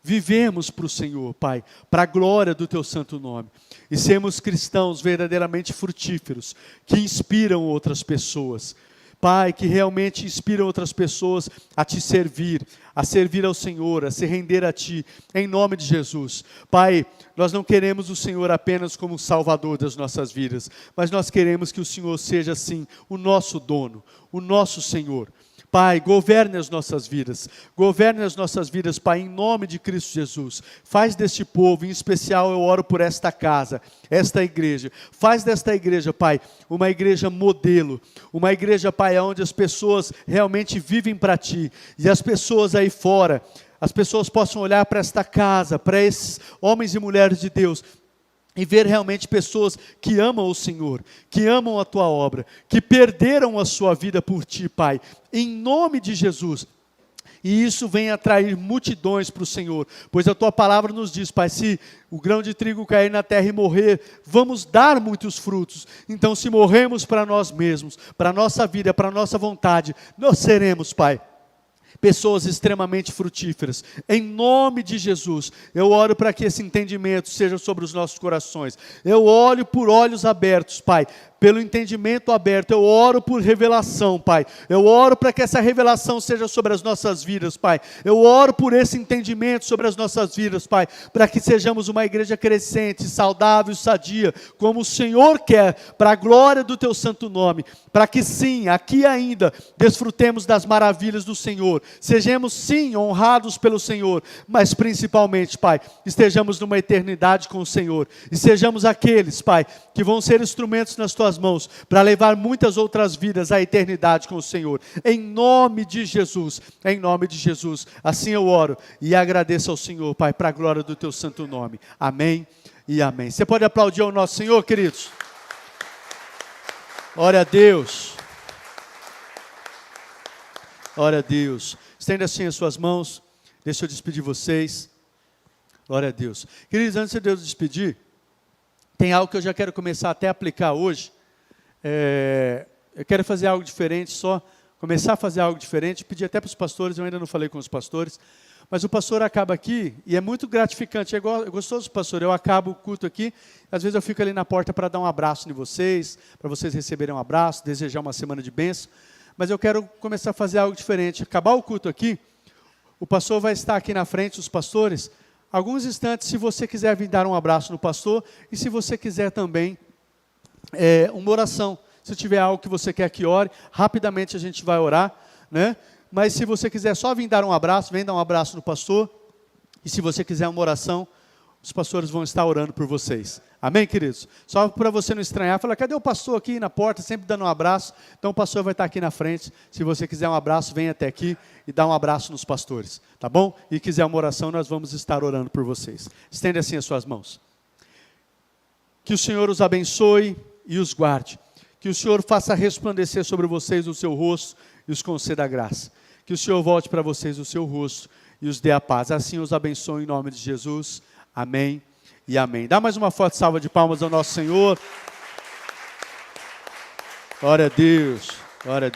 Vivemos para o Senhor, Pai, para a glória do Teu santo nome. E sermos cristãos verdadeiramente frutíferos, que inspiram outras pessoas. Pai, que realmente inspiram outras pessoas a Te servir, a servir ao Senhor, a se render a Ti, em nome de Jesus. Pai, nós não queremos o Senhor apenas como Salvador das nossas vidas, mas nós queremos que o Senhor seja, sim, o nosso dono, o nosso Senhor. Pai, governe as nossas vidas, Pai, em nome de Cristo Jesus. Faz deste povo, em especial eu oro por esta casa, esta igreja. Faz desta igreja, Pai, uma igreja modelo, uma igreja, Pai, onde as pessoas realmente vivem para Ti, e as pessoas aí fora, as pessoas possam olhar para esta casa, para esses homens e mulheres de Deus, e ver realmente pessoas que amam o Senhor, que amam a Tua obra, que perderam a sua vida por Ti, Pai, em nome de Jesus. E isso vem atrair multidões para o Senhor, pois a Tua palavra nos diz, Pai, se o grão de trigo cair na terra e morrer, vamos dar muitos frutos. Então, se morremos para nós mesmos, para a nossa vida, para a nossa vontade, nós seremos, Pai, pessoas extremamente frutíferas. Em nome de Jesus, eu oro para que esse entendimento seja sobre os nossos corações. Eu oro por olhos abertos, Pai, pelo entendimento aberto. Eu oro por revelação, Pai. Eu oro para que essa revelação seja sobre as nossas vidas, Pai. Eu oro por esse entendimento sobre as nossas vidas, Pai, para que sejamos uma igreja crescente, saudável, sadia, como o Senhor quer, para a glória do Teu santo nome, para que sim, aqui ainda, desfrutemos das maravilhas do Senhor, sejamos sim honrados pelo Senhor, mas principalmente, Pai, estejamos numa eternidade com o Senhor, e sejamos aqueles, Pai, que vão ser instrumentos nas Tuas mãos, para levar muitas outras vidas à eternidade com o Senhor, em nome de Jesus, assim eu oro, e agradeço ao Senhor, Pai, para a glória do Teu santo nome, amém e amém. Você pode aplaudir ao nosso Senhor, queridos? Glória a Deus. Glória a Deus. Estenda assim as suas mãos. Deixa eu despedir vocês. Glória a Deus. Queridos, antes de Deus despedir, tem algo que eu já quero começar até a aplicar hoje. Eu quero fazer algo diferente, só começar a fazer algo diferente, pedir até para os pastores, eu ainda não falei com os pastores, mas o pastor acaba aqui, e é muito gratificante, é gostoso, pastor, eu acabo o culto aqui, às vezes eu fico ali na porta para dar um abraço em vocês, para vocês receberem um abraço, desejar uma semana de bênção, mas eu quero começar a fazer algo diferente. Acabar o culto aqui, o pastor vai estar aqui na frente, os pastores, alguns instantes, se você quiser vir dar um abraço no pastor, e se você quiser também uma oração. Se tiver algo que você quer que ore, rapidamente a gente vai orar, né? Mas se você quiser só vir dar um abraço, vem dar um abraço no pastor. E se você quiser uma oração, os pastores vão estar orando por vocês. Amém, queridos? Só para você não estranhar, fala, cadê o pastor aqui na porta, sempre dando um abraço? Então o pastor vai estar aqui na frente. Se você quiser um abraço, vem até aqui e dá um abraço nos pastores, tá bom? E quiser uma oração, nós vamos estar orando por vocês. Estende assim as suas mãos. Que o Senhor os abençoe e os guarde. Que o Senhor faça resplandecer sobre vocês o seu rosto e os conceda a graça. Que o Senhor volte para vocês o seu rosto e os dê a paz. Assim os abençoe em nome de Jesus. Amém e amém. Dá mais uma forte salva de palmas ao nosso Senhor. Glória a Deus. Glória a Deus.